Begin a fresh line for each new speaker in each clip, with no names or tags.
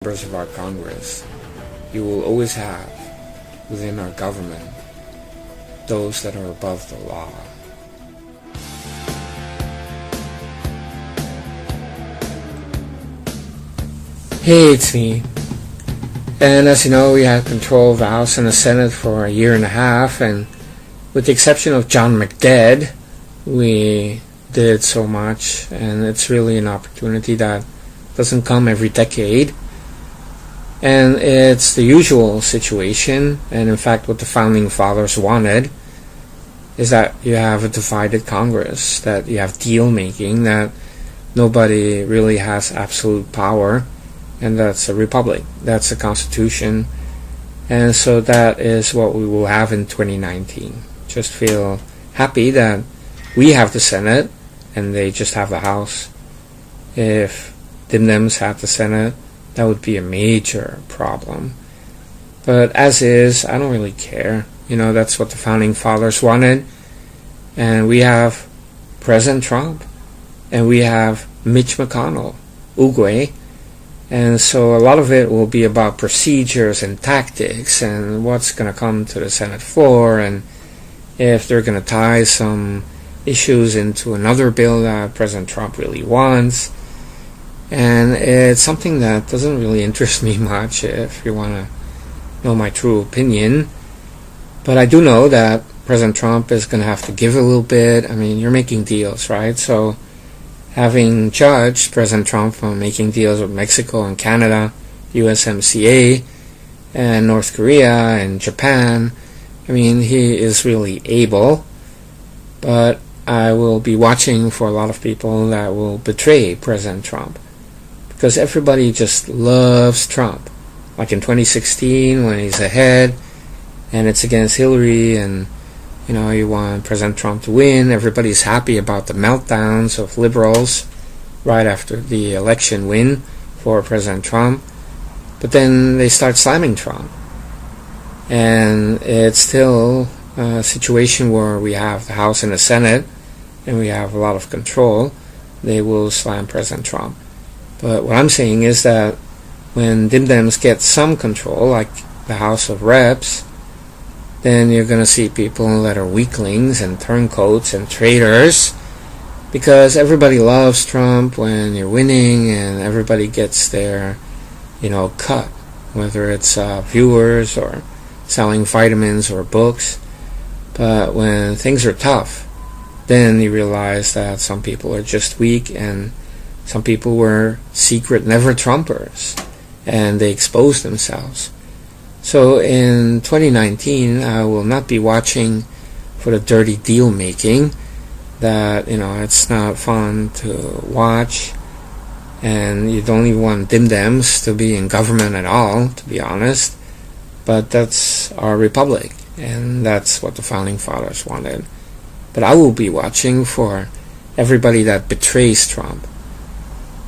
members of our Congress, you will always have within our government those that are above the law. Hey, it's me. And as you know, we had control of the House and the Senate for a year and a half, and with the exception of John McDead, we did so much, and it's really an opportunity that doesn't come every decade. And it's the usual situation, and in fact what the Founding Fathers wanted is that you have a divided Congress, that you have deal making, that nobody really has absolute power, and that's a republic, that's a constitution. And so that is what we will have in 2019. Just feel happy that we have the Senate and they just have the House. If dimdems had the Senate, that would be a major problem. But as is, I don't really care. You know, that's what the Founding Fathers wanted. And we have President Trump. And we have Mitch McConnell, Uruguay. And so a lot of it will be about procedures and tactics and what's going to come to the Senate floor, and if they're going to tie some issues into another bill that President Trump really wants. And it's something that doesn't really interest me much, if you want to know my true opinion. But I do know that President Trump is going to have to give a little bit. I mean, you're making deals, right? So having judged President Trump from making deals with Mexico and Canada, USMCA, and North Korea and Japan, I mean, he is really able. But I will be watching for a lot of people that will betray President Trump, because everybody just loves Trump. Like in 2016 when he's ahead and it's against Hillary, and you know, you want President Trump to win. Everybody's happy about the meltdowns of liberals right after the election win for President Trump. But then they start slamming Trump. And it's still a situation where we have the House and the Senate, and we have a lot of control. They will slam President Trump. But what I'm saying is that when dimdems get some control, like the House of Reps, then you're going to see people that are weaklings and turncoats and traitors, because everybody loves Trump when you're winning, and everybody gets their, cut, whether it's viewers or selling vitamins or books. But when things are tough, then you realize that some people are just weak, and some people were secret never-Trumpers, and they exposed themselves. So in 2019, I will not be watching for the dirty deal-making that, it's not fun to watch, and you don't even want dimdems to be in government at all, to be honest. But that's our republic, and that's what the Founding Fathers wanted. But I will be watching for everybody that betrays Trump,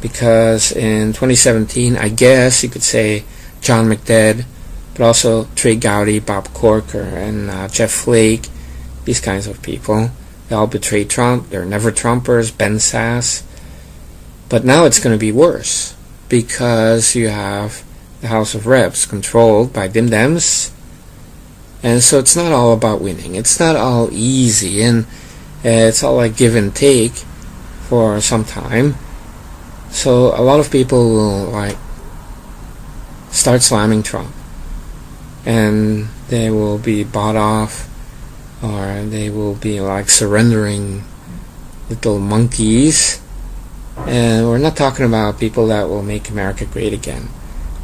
because in 2017, I guess you could say John McDead, but also Trey Gowdy, Bob Corker, and Jeff Flake, these kinds of people. They all betrayed Trump. They're never-Trumpers, Ben Sass. But now it's going to be worse, because you have the House of Reps controlled by dimdems. And so it's not all about winning. It's not all easy, and it's all like give and take for some time. So a lot of people will start slamming Trump, and they will be bought off, or they will be surrendering little monkeys. And we're not talking about people that will make America great again.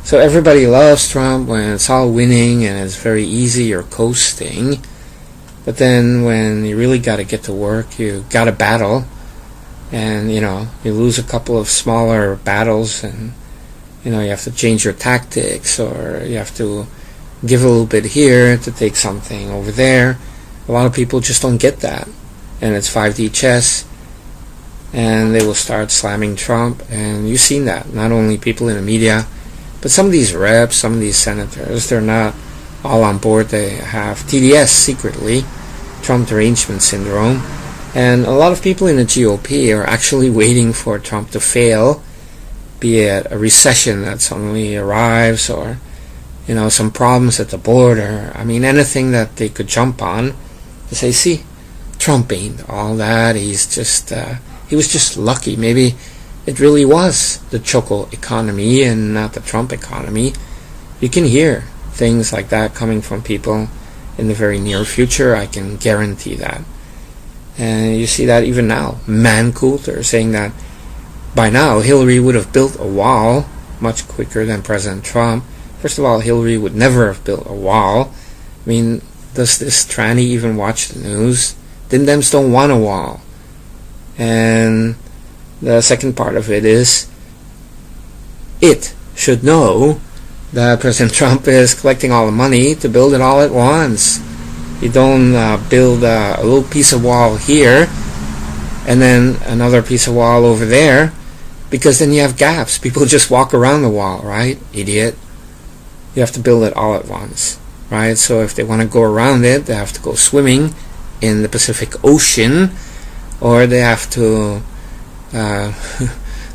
So everybody loves Trump when it's all winning and it's very easy, you're coasting. But then when you really got to get to work, you got to battle, and you lose a couple of smaller battles, and you have to change your tactics, or you have to give a little bit here to take something over there. A lot of people just don't get that, and it's 5D chess, and they will start slamming Trump. And you've seen that, not only people in the media, but some of these reps, some of these senators, they're not all on board. They have TTS secretly, Trump derangement syndrome. And a lot of people in the GOP are actually waiting for Trump to fail be it a recession that suddenly arrives, or some problems at the border. I mean, anything that they could jump on to say, see, Trump ain't all that. He was just lucky. Maybe it really was the Choco economy and not the Trump economy. You can hear things like that coming from people in the very near future. I can guarantee that. And you see that even now. Man-Coulter saying that by now Hillary would have built a wall much quicker than President Trump. First of all, Hillary would never have built a wall. I mean, does this tranny even watch the news? Dimdems don't want a wall. And the second part of it is, it should know that President Trump is collecting all the money to build it all at once. You don't build a little piece of wall here and then another piece of wall over there, because then you have gaps. People just walk around the wall, right? Idiot. You have to build it all at once, right? So if they want to go around it, they have to go swimming in the Pacific Ocean, or they have to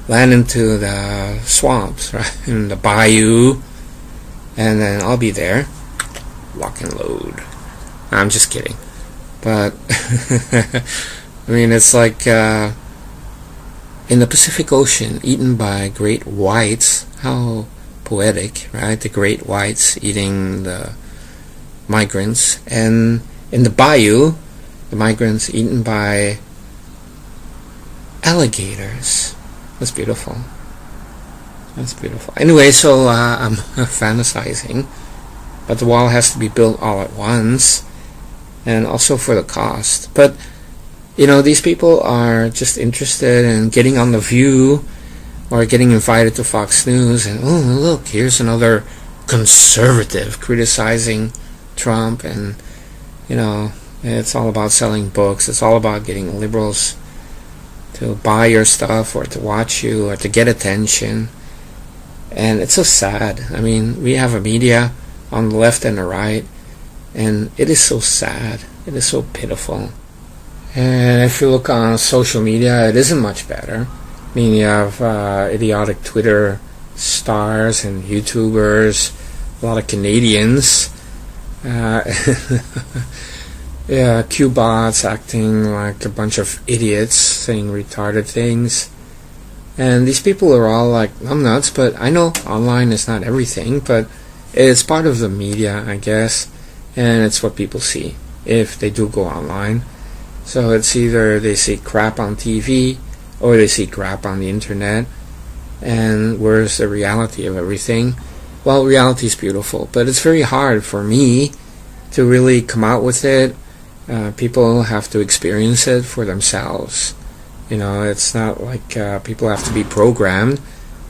land into the swamps, right? In the bayou, and then I'll be there, lock and load. I'm just kidding, but I mean, it's like in the Pacific Ocean, eaten by great whites. How poetic, right? The great whites eating the migrants, and in the bayou, the migrants eaten by alligators. That's beautiful. That's beautiful. Anyway, so I'm fantasizing, but the wall has to be built all at once, and also for the cost. But these people are just interested in getting on The View or getting invited to Fox News, and oh, look, here's another conservative criticizing Trump, and it's all about selling books. It's all about getting liberals to buy your stuff or to watch you or to get attention. And it's so sad. I mean, we have a media on the left and the right, and it is so sad. It is so pitiful. And if you look on social media, it isn't much better. I mean, you have idiotic Twitter stars and YouTubers, a lot of Canadians. Yeah, Q-bots acting like a bunch of idiots, saying retarded things. And these people are all like, I'm nuts, but I know online is not everything, but it's part of the media, I guess, and it's what people see if they do go online. So it's either they see crap on TV or they see crap on the internet. And where's the reality of everything? Well, reality is beautiful, but it's very hard for me to really come out with it. People have to experience it for themselves. It's not like people have to be programmed.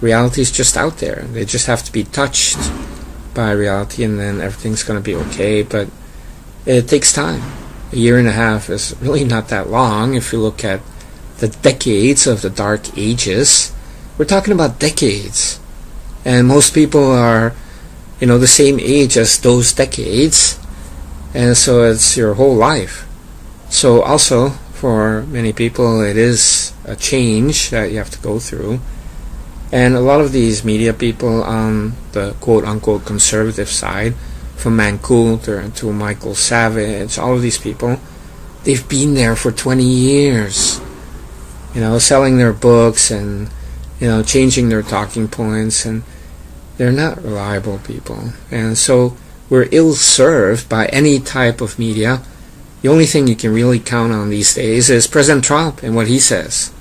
Reality is just out there. They just have to be touched by reality, and then everything's going to be okay. But it takes time. A year and a half is really not that long if you look at the decades of the Dark Ages. We're talking about decades. And most people are, the same age as those decades. And so it's your whole life. So also, for many people, it is a change that you have to go through. And a lot of these media people on the quote-unquote conservative side, from Man-Coulter to Michael Savage, all of these people, they've been there for 20 years. Selling their books and, changing their talking points, and they're not reliable people. And so we're ill-served by any type of media. The only thing you can really count on these days is President Trump and what he says.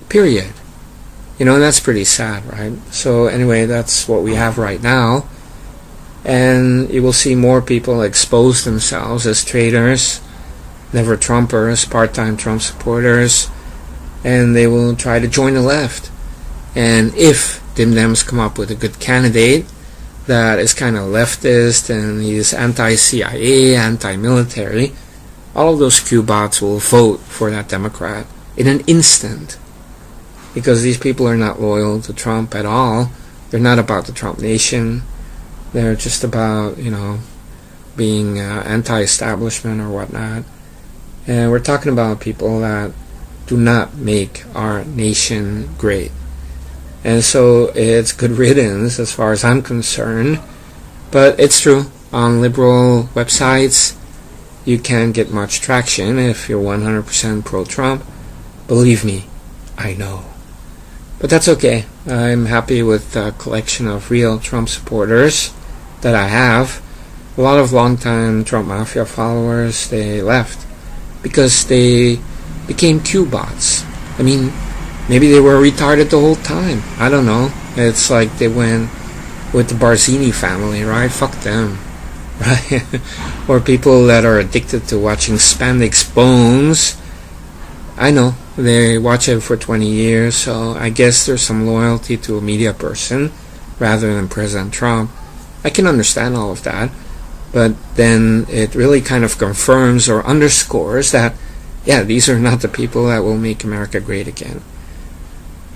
Period. And that's pretty sad, right? So anyway, that's what we have right now. And you will see more people expose themselves as traitors, never Trumpers, part-time Trump supporters, and they will try to join the left. And if dimdems come up with a good candidate that is kind of leftist and he's anti-CIA, anti-military, all of those Q-bots will vote for that Democrat in an instant, because these people are not loyal to Trump at all. They're not about the Trump nation. They're just about, being anti-establishment or whatnot. And we're talking about people that do not make our nation great. And so it's good riddance as far as I'm concerned. But it's true, on liberal websites, you can't get much traction if you're 100% pro-Trump. Believe me, I know. But that's okay. I'm happy with the collection of real Trump supporters that I have. A lot of longtime Trump Mafia followers, they left because they became Q-bots. I mean, maybe they were retarded the whole time. I don't know. It's like they went with the Barzini family, right? Fuck them, right? Or people that are addicted to watching spandex bones. I know, they watch it for 20 years, so I guess there's some loyalty to a media person rather than President Trump. I can understand all of that, but then it really kind of confirms or underscores that, yeah, these are not the people that will make America great again.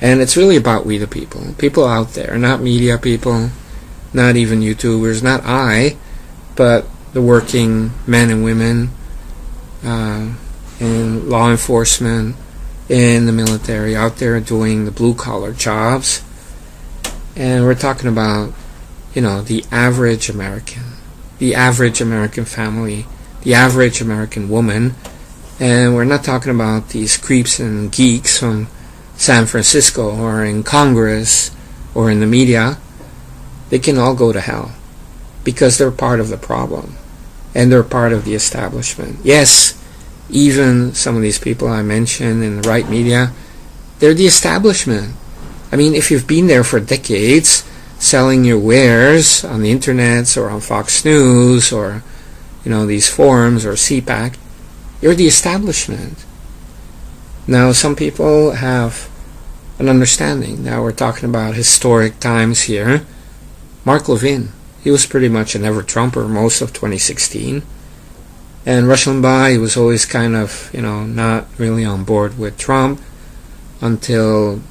And it's really about we the people out there, not media people, not even YouTubers, not I, but the working men and women in law enforcement, in the military, out there doing the blue-collar jobs. And we're talking about, the average American family, the average American woman. And we're not talking about these creeps and geeks from San Francisco or in Congress or in the media. They can all go to hell because they're part of the problem and they're part of the establishment. Yes, even some of these people I mentioned in the right media, they're the establishment. I mean, if you've been there for decades selling your wares on the internet or on Fox News or these forums or CPAC, you're the establishment. Now, some people have an understanding. Now we're talking about historic times here. Mark Levin, he was pretty much an ever-Trumper most of 2016. And Rush Limbaugh, he was always kind of, not really on board with Trump until,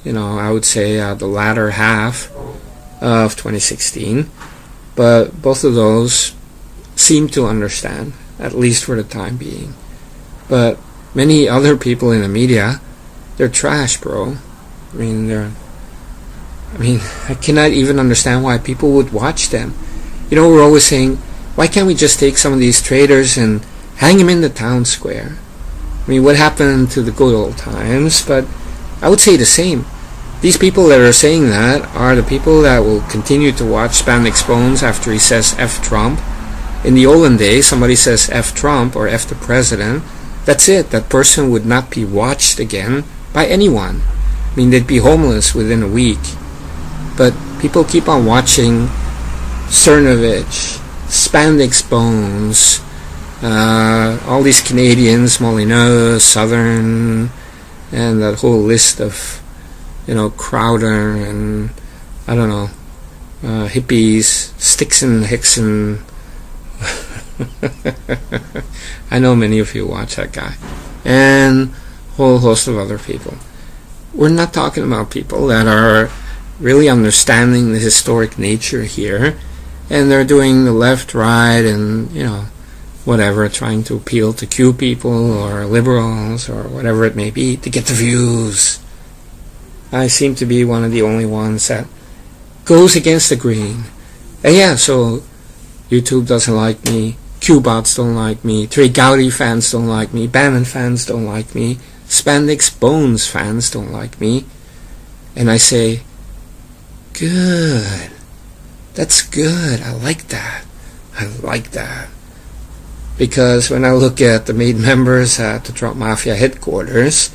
I would say the latter half of 2016. But both of those seem to understand, at least for the time being. But many other people in the media, they're trash, bro. I cannot even understand why people would watch them. We're always saying, why can't we just take some of these traitors and hang them in the town square? What happened to the good old times? But I would say the same. These people that are saying that are the people that will continue to watch Spandex Bones after he says F Trump. In the olden days, somebody says F Trump or F the president. That's it. That person would not be watched again by anyone. They'd be homeless within a week. But people keep on watching Cernovich, Spandex Bones, all these Canadians, Molyneux, Southern, and that whole list of, Crowder and, I don't know, hippies, Stixon, Hickson. I know many of you watch that guy. And a whole host of other people. We're not talking about people that are really understanding the historic nature here, and they're doing the left, right, and, whatever, trying to appeal to Q people or liberals or whatever it may be to get the views. I seem to be one of the only ones that goes against the grain. And yeah, so YouTube doesn't like me, Q-bots don't like me, Trey Gowdy fans don't like me, Bannon fans don't like me, Spandex Bones fans don't like me. And I say, good. That's good. I like that. Because when I look at the main members at the Trump Mafia headquarters,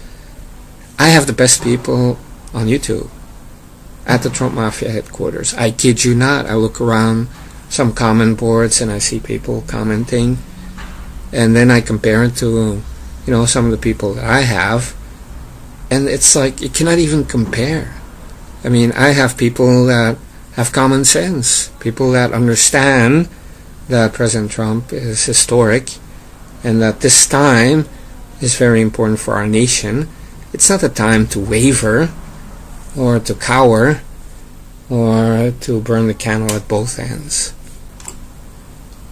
I have the best people on YouTube at the Trump Mafia headquarters. I kid you not. I look around some comment boards and I see people commenting, and then I compare it to, some of the people that I have, and it's like, it cannot even compare. I have people that have common sense, people that understand that President Trump is historic and that this time is very important for our nation. It's not a time to waver or to cower or to burn the candle at both ends.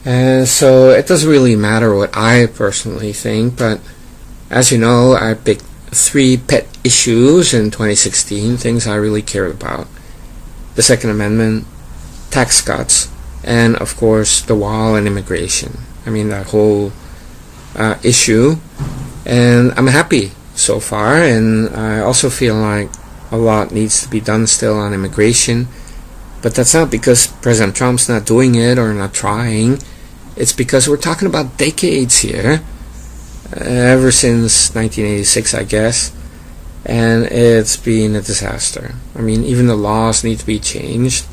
And so it doesn't really matter what I personally think, but as you know, I picked 3 pet issues in 2016, things I really cared about. The Second Amendment, tax cuts, and of course the wall and immigration. I mean, that whole issue. And I'm happy so far, and I also feel like a lot needs to be done still on immigration. But that's not because President Trump's not doing it or not trying. It's because we're talking about decades here, ever since 1986, I guess, and it's been a disaster. I mean, even the laws need to be changed.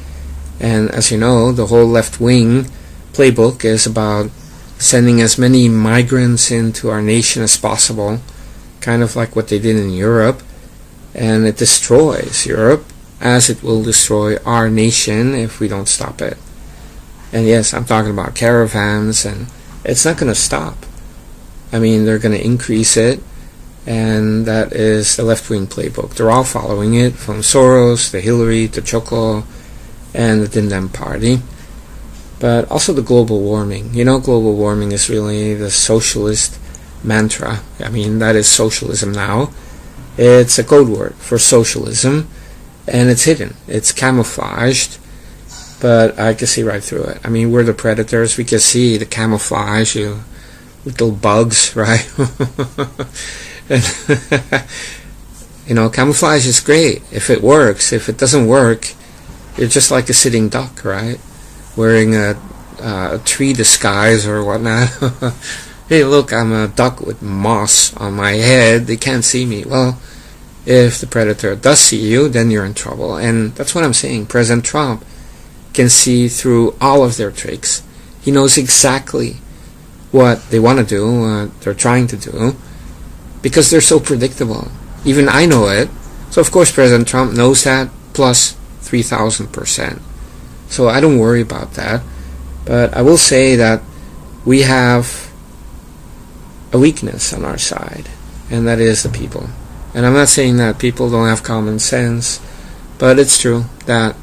And as you know, the whole left-wing playbook is about sending as many migrants into our nation as possible, kind of like what they did in Europe, and it destroys Europe as it will destroy our nation if we don't stop it. And yes, I'm talking about caravans, and it's not going to stop. I mean, they're going to increase it, and that is the left-wing playbook. They're all following it, from Soros to Hillary to Choco and the dimdems party. But also the global warming. You know, global warming is really the socialist mantra. I mean, that is socialism now. It's a code word for socialism, and it's hidden. It's camouflaged, but I can see right through it. I mean, we're the predators. We can see the camouflage, you little bugs, right? You know, camouflage is great if it works. If it doesn't work, you're just like a sitting duck, right? Wearing a tree disguise or whatnot. Hey, look, I'm a duck with moss on my head. They can't see me. Well, if the predator does see you, then you're in trouble. And that's what I'm saying. President Trump can see through all of their tricks. He knows exactly what they want to do, what they're trying to do, because they're so predictable. Even I know it. So, of course, President Trump knows that, plus 3,000%. So I don't worry about that. But I will say that we have a weakness on our side, and that is the people. And I'm not saying that people don't have common sense, but it's true that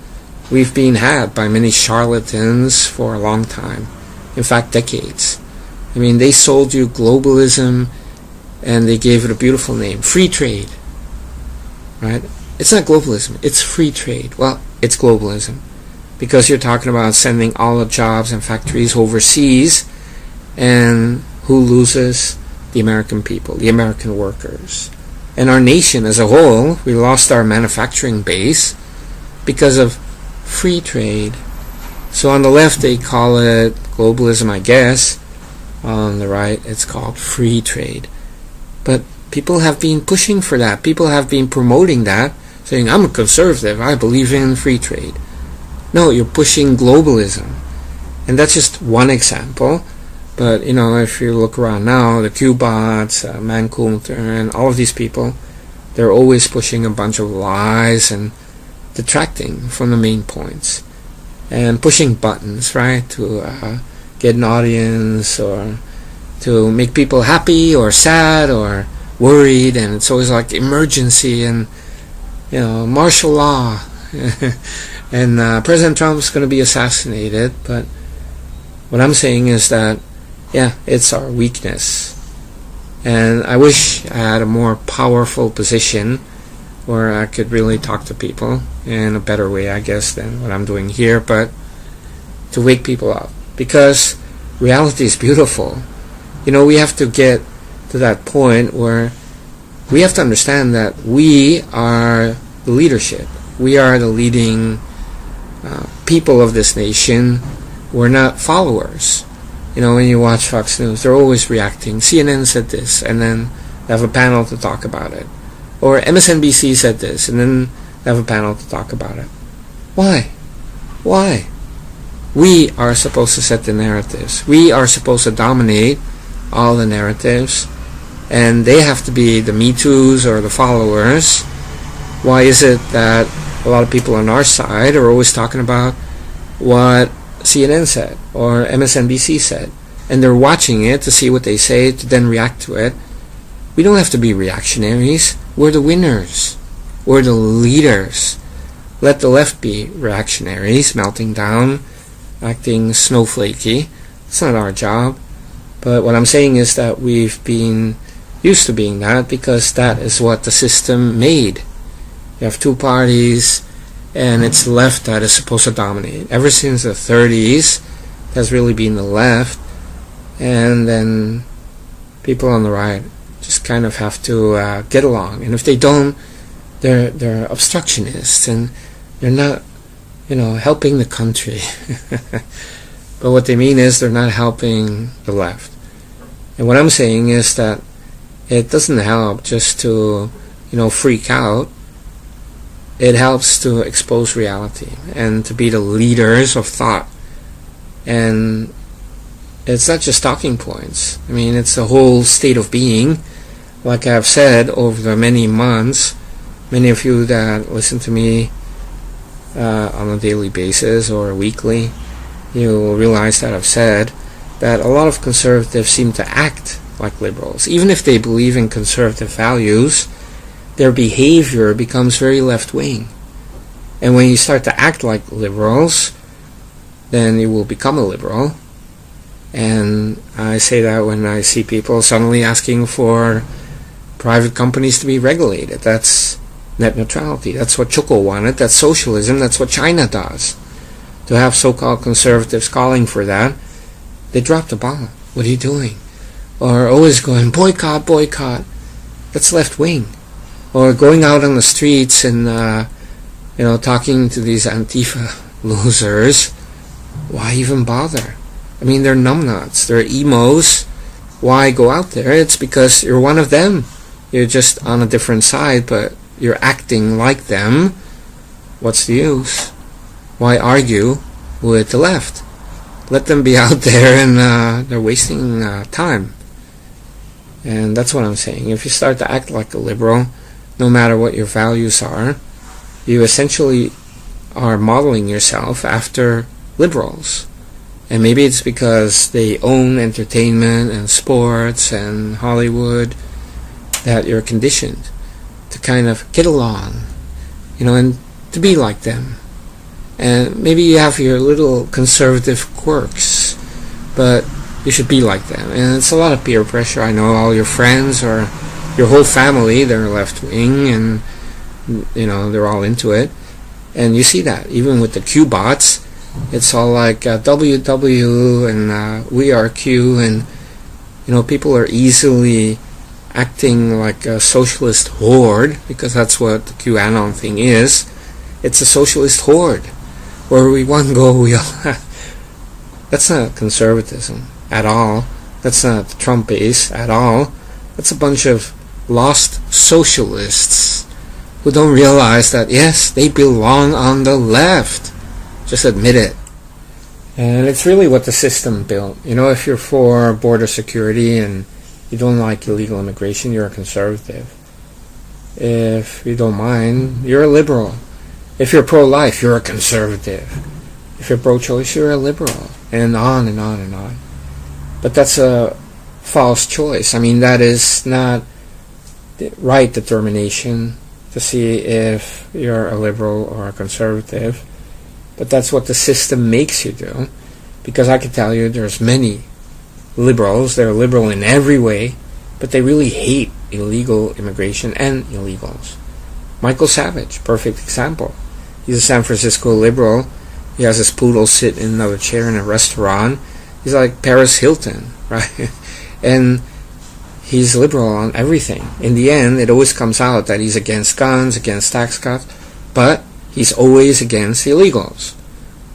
we've been had by many charlatans for a long time. In fact, decades. I mean, they sold you globalism, and they gave it a beautiful name, free trade. Right? It's not globalism, it's free trade. Well, it's globalism, because you're talking about sending all the jobs and factories overseas, and who loses? The American people, the American workers. And our nation as a whole, we lost our manufacturing base because of free trade. So on the left they call it globalism, I guess. On the right it's called free trade. But people have been pushing for that. People have been promoting that, saying, I'm a conservative, I believe in free trade. No, you're pushing globalism. And that's just one example. But, you know, if you look around now, the Q-bots, Mancoulter, and all of these people, they're always pushing a bunch of lies and detracting from the main points. And pushing buttons, right, to get an audience, or to make people happy or sad or worried. And it's always like emergency and, you know, martial law. And President Trump's going to be assassinated. But what I'm saying is that, yeah, it's our weakness. And I wish I had a more powerful position where I could really talk to people in a better way, I guess, than what I'm doing here, but to wake people up. Because reality is beautiful. You know, we have to get to that point where we have to understand that we are the leadership. We are the leading people of this nation. We're not followers. You know, when you watch Fox News, they're always reacting. CNN said this, and then they have a panel to talk about it. Or MSNBC said this, and then they have a panel to talk about it. Why? Why? We are supposed to set the narratives. We are supposed to dominate all the narratives, and they have to be the Me Too's or the followers. Why is it that a lot of people on our side are always talking about what CNN said or MSNBC said, and they're watching it to see what they say to then react to it? We don't have to be reactionaries. We're the winners. We're the leaders. Let the left be reactionaries, melting down, acting snowflakey. It's not our job. But what I'm saying is that we've been used to being that because that is what the system made. You have two parties, and it's the left that is supposed to dominate. Ever since the 30s, it has really been the left, and then people on the right just kind of have to get along. And if they don't, they're obstructionists, and they're not, helping the country. But what they mean is they're not helping the left. And what I'm saying is that it doesn't help just to, freak out. It helps to expose reality and to be the leaders of thought. And it's not just talking points. I mean, it's a whole state of being. Like I've said over the many months, many of you that listen to me on a daily basis or weekly, you will realize that I've said that a lot of conservatives seem to act like liberals. Even if they believe in conservative values, their behavior becomes very left-wing. And when you start to act like liberals, then you will become a liberal. And I say that when I see people suddenly asking for private companies to be regulated. That's net neutrality. That's what Choco wanted. That's socialism. That's what China does. To have so-called conservatives calling for that, they drop the ball. What are you doing? Or always going, boycott, boycott. That's left-wing. Or going out on the streets and, talking to these Antifa losers. Why even bother? I mean, they're numbnuts. They're emos. Why go out there? It's because you're one of them. You're just on a different side, but you're acting like them. What's the use? Why argue with the left? Let them be out there, and they're wasting time. And that's what I'm saying. If you start to act like a liberal, no matter what your values are, you essentially are modeling yourself after liberals. And maybe it's because they own entertainment and sports and Hollywood that you're conditioned to kind of get along, and to be like them. And maybe you have your little conservative quirks, but you should be like them. And it's a lot of peer pressure. I know all your friends or your whole family, they're left-wing, and they're all into it. And you see that even with the Q bots. It's all like WW and we are Q, and people are easily acting like a socialist horde, because that's what the QAnon thing is. It's a socialist horde where we one go, we all. That's not conservatism at all. That's not the Trump base at all. That's a bunch of lost socialists who don't realize that, yes, they belong on the left. Just admit it. And it's really what the system built. If you're for border security and you don't like illegal immigration, you're a conservative. If you don't mind, you're a liberal. If you're pro-life, you're a conservative. If you're pro-choice, you're a liberal. And on and on and on. But that's a false choice. I mean, that is not the right determination to see if you're a liberal or a conservative. But that's what the system makes you do. Because I can tell you there's many liberals. They're liberal in every way, but they really hate illegal immigration and illegals. Michael Savage, perfect example. He's a San Francisco liberal. He has his poodle sit in another chair in a restaurant. He's like Paris Hilton, right? And he's liberal on everything. In the end, it always comes out that he's against guns, against tax cuts, but he's always against illegals.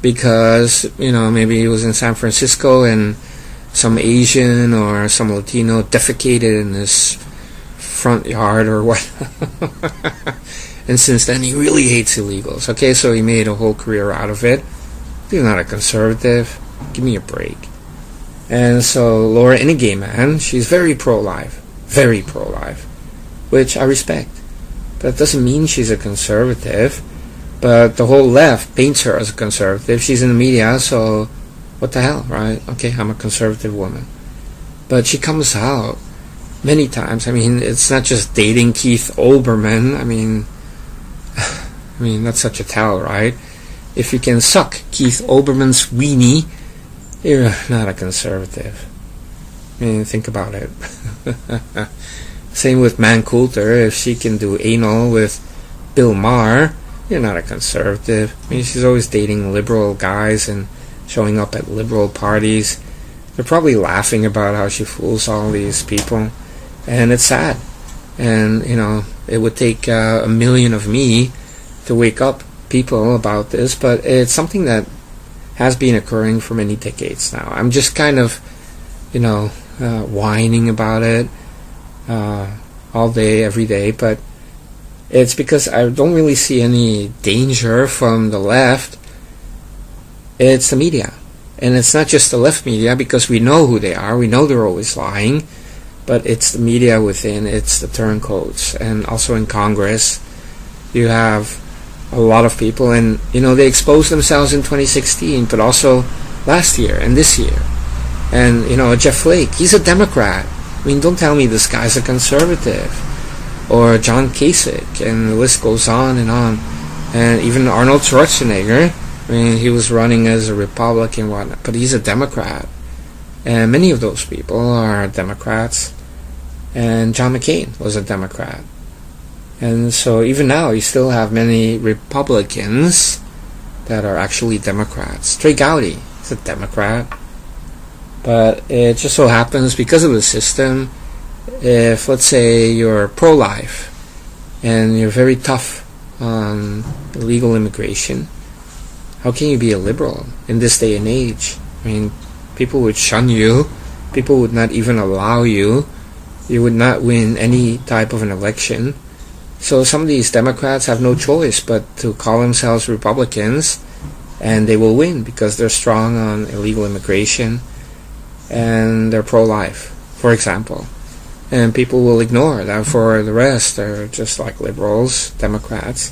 Because, maybe he was in San Francisco and some Asian or some Latino defecated in his front yard or what. And since then, he really hates illegals. Okay, so he made a whole career out of it. He's not a conservative. Give me a break. And so Laura Inigay, she's very pro-life. Very pro-life. Which I respect. That doesn't mean she's a conservative. But the whole left paints her as a conservative. She's in the media, so what the hell, right? Okay, I'm a conservative woman. But she comes out many times. I mean, it's not just dating Keith Olbermann. I mean, that's such a tell, right? If you can suck Keith Olbermann's weenie, you're not a conservative. I mean, think about it. Same with Mancoulter. If she can do anal with Bill Maher, you're not a conservative. I mean, she's always dating liberal guys and showing up at liberal parties. They're probably laughing about how she fools all these people, and it's sad. And it would take a million of me to wake up people about this, but it's something that has been occurring for many decades now. I'm just kind of whining about it all day, every day, but it's because I don't really see any danger from the left. It's the media. And it's not just the left media, because we know who they are. We know they're always lying. But it's the media within. It's the turncoats. And also in Congress, you have a lot of people. And, they exposed themselves in 2016, but also last year and this year. And, Jeff Flake, he's a Democrat. I mean, don't tell me this guy's a conservative. Or John Kasich, and the list goes on. And even Arnold Schwarzenegger, I mean, he was running as a Republican and whatnot, but he's a Democrat. And many of those people are Democrats. And John McCain was a Democrat. And so even now, you still have many Republicans that are actually Democrats. Trey Gowdy is a Democrat. But it just so happens, because of the system, if, let's say, you're pro-life and you're very tough on illegal immigration, how can you be a liberal in this day and age? I mean, people would shun you. People would not even allow you. You would not win any type of an election. So some of these Democrats have no choice but to call themselves Republicans, and they will win because they're strong on illegal immigration and they're pro-life, for example. And people will ignore that. For the rest, they're just like liberals, Democrats.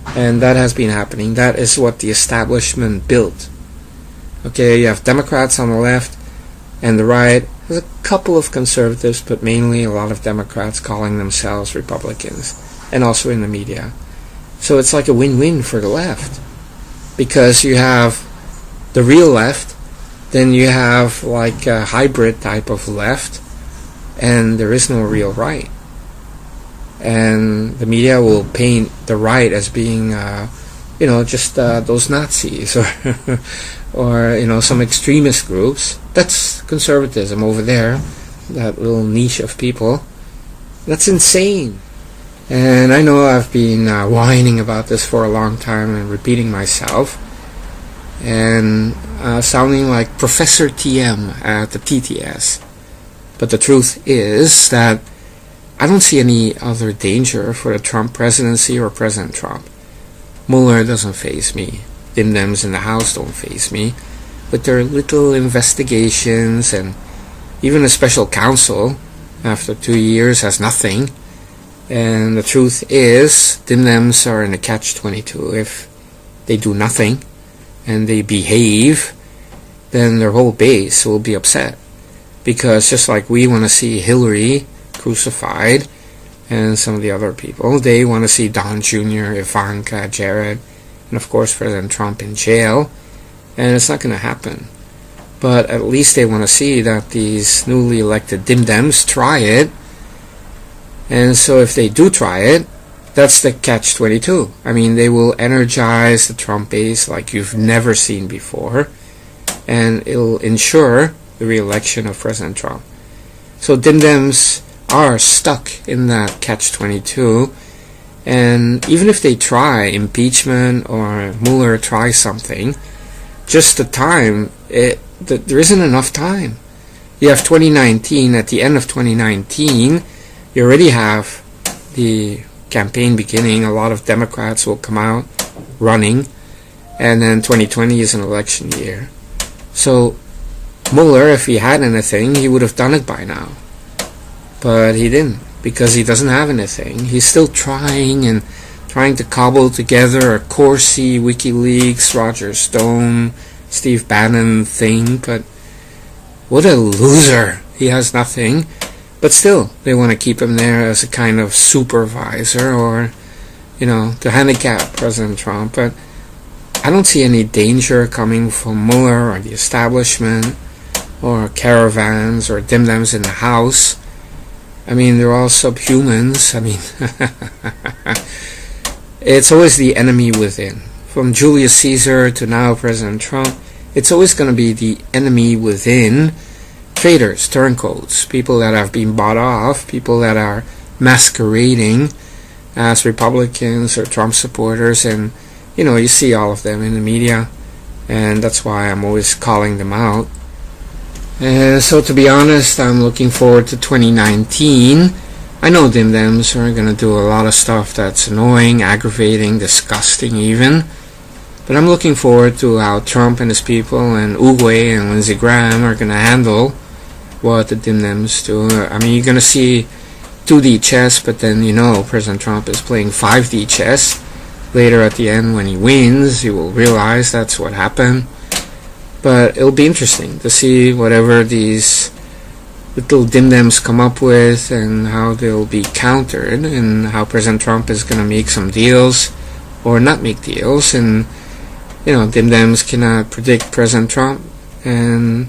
And that has been happening. That is what the establishment built. Okay, you have Democrats on the left and the right. There's a couple of conservatives, but mainly a lot of Democrats calling themselves Republicans, and also in the media. So it's like a win-win for the left, because you have the real left, then you have like a hybrid type of left, and there is no real right. And the media will paint the right as being, just those Nazis or some extremist groups. That's conservatism over there, that little niche of people. That's insane. And I know I've been whining about this for a long time and repeating myself and sounding like Professor TM at the TTS. But the truth is that I don't see any other danger for the Trump presidency or President Trump. Mueller doesn't faze me. Dimdems in the House don't faze me. With their little investigations, and even a special counsel after 2 years has nothing. And the truth is, Dimdems are in a catch-22. If they do nothing and they behave, then their whole base will be upset. Because just like we want to see Hillary crucified and some of the other people, they want to see Don Jr., Ivanka, Jared, and of course President Trump in jail. And it's not going to happen. But at least they want to see that these newly elected dimdems try it. And so if they do try it, that's the catch-22. I mean, they will energize the Trump base like you've never seen before. And it'll ensure the re-election of President Trump. So dimdems are stuck in that catch-22. And even if they try impeachment or Mueller tries something, just the time, there isn't enough time. You have 2019. At the end of 2019, you already have the campaign beginning. A lot of Democrats will come out running, and then 2020 is an election year. So Mueller, if he had anything, he would have done it by now. But he didn't, because he doesn't have anything. He's still trying to cobble together a Corsi, WikiLeaks, Roger Stone, Steve Bannon thing, but what a loser. He has nothing. But still, they want to keep him there as a kind of supervisor or, to handicap President Trump. But I don't see any danger coming from Mueller or the establishment or caravans or dimdems in the House. I mean, they're all subhumans. I mean, it's always the enemy within. From Julius Caesar to now President Trump, it's always going to be the enemy within. Traders, turncoats, people that have been bought off, people that are masquerading as Republicans or Trump supporters, and you see all of them in the media, and that's why I'm always calling them out. And so, to be honest, I'm looking forward to 2019. I know dimdems are going to do a lot of stuff that's annoying, aggravating, disgusting even, but I'm looking forward to how Trump and his people and Uguay and Lindsey Graham are going to handle what the dimdems do. I mean, you're going to see 2D chess, but then President Trump is playing 5D chess. Later at the end, when he wins, you will realize that's what happened. But it'll be interesting to see whatever these little dimdems come up with and how they'll be countered, and how President Trump is going to make some deals or not make deals. And dimdems cannot predict President Trump, and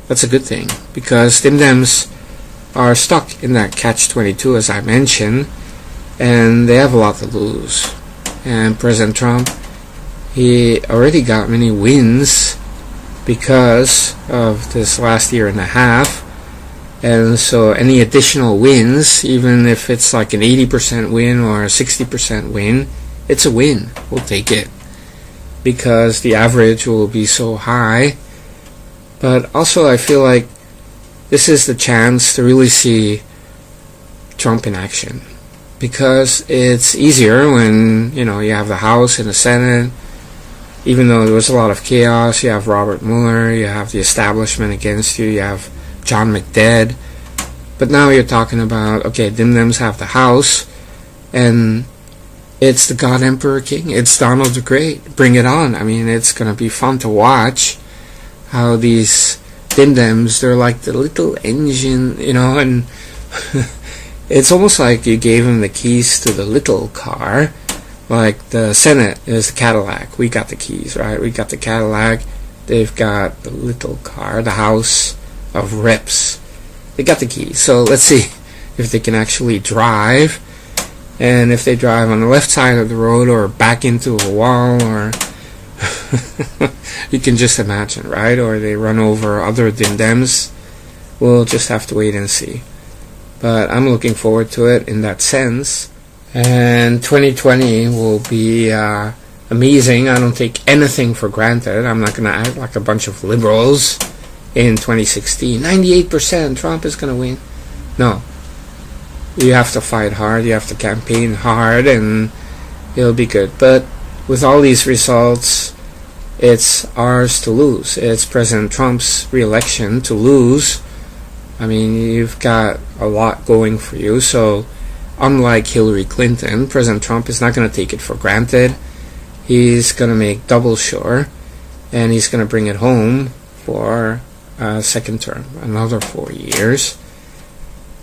that's a good thing, because dimdems are stuck in that catch-22, as I mentioned, and they have a lot to lose. And President Trump, he already got many wins because of this last year and a half, and so any additional wins, even if it's like an 80% win or a 60% win, it's a win. We'll take it, because the average will be so high. But also, I feel like this is the chance to really see Trump in action, because it's easier when you have the House and the Senate. Even though there was a lot of chaos, you have Robert Mueller, you have the establishment against you, you have John McDead. But now you're talking about, okay, dimdems have the House, and it's the God Emperor King, it's Donald the Great. Bring it on. I mean, it's going to be fun to watch how these dimdems, they're like the little engine, and it's almost like you gave them the keys to the little car. Like the Senate is the Cadillac. We got the keys, right? We got the Cadillac. They've got the little car, the House of Reps. They got the keys. So let's see if they can actually drive. And if they drive on the left side of the road or back into a wall, or you can just imagine, right? Or they run over other dimdems. We'll just have to wait and see. But I'm looking forward to it in that sense. And 2020 will be amazing. I don't take anything for granted. I'm not going to act like a bunch of liberals in 2016. 98% Trump is going to win. No. You have to fight hard. You have to campaign hard, and it'll be good. But with all these results, it's ours to lose. It's President Trump's re-election to lose. I mean, you've got a lot going for you. So unlike Hillary Clinton, President Trump is not going to take it for granted. He's going to make double sure, and he's going to bring it home for a second term, another 4 years.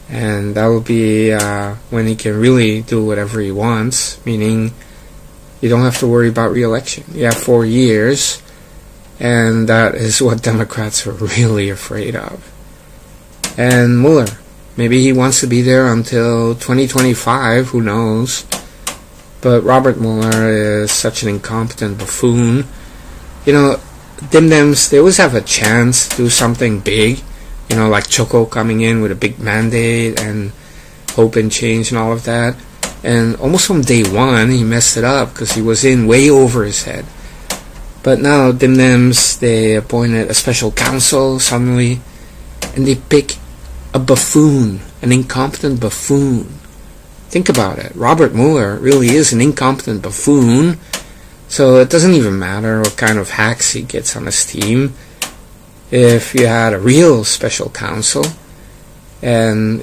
And that will be when he can really do whatever he wants, meaning you don't have to worry about re-election. You have 4 years, and that is what Democrats are really afraid of. And Mueller, maybe he wants to be there until 2025, who knows. But Robert Mueller is such an incompetent buffoon. Dimdems, they always have a chance to do something big. Like Choco coming in with a big mandate and hope and change and all of that. And almost from day one, he messed it up because he was in way over his head. But now, dimdems, they appointed a special counsel suddenly, and they pick a buffoon, an incompetent buffoon. Think about it. Robert Mueller really is an incompetent buffoon, so it doesn't even matter what kind of hacks he gets on his team. If you had a real special counsel, and,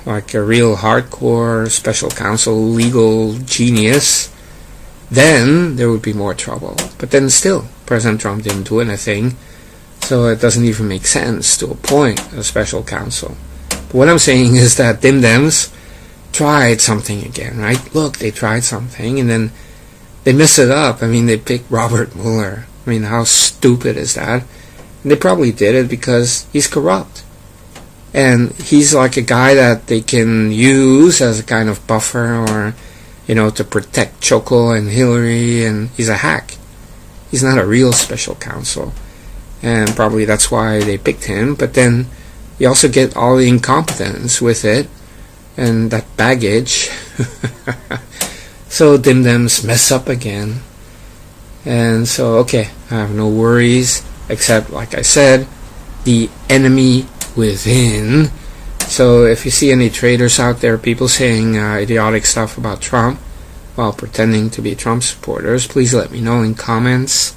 like a real hardcore special counsel, legal genius, then there would be more trouble. But then still, President Trump didn't do anything, so it doesn't even make sense to appoint a special counsel. But what I'm saying is that dimdems tried something again, right? Look, they tried something, and then they mess it up. I mean, they picked Robert Mueller. I mean, how stupid is that? And they probably did it because he's corrupt. And he's like a guy that they can use as a kind of buffer, or to protect Choco and Hillary, and he's a hack. He's not a real special counsel, and probably that's why they picked him. But then you also get all the incompetence with it, and that baggage. So dimdems mess up again. And so, okay, I have no worries, except, like I said, the enemy within. So if you see any traitors out there, people saying idiotic stuff about Trump while pretending to be Trump supporters, please let me know in comments.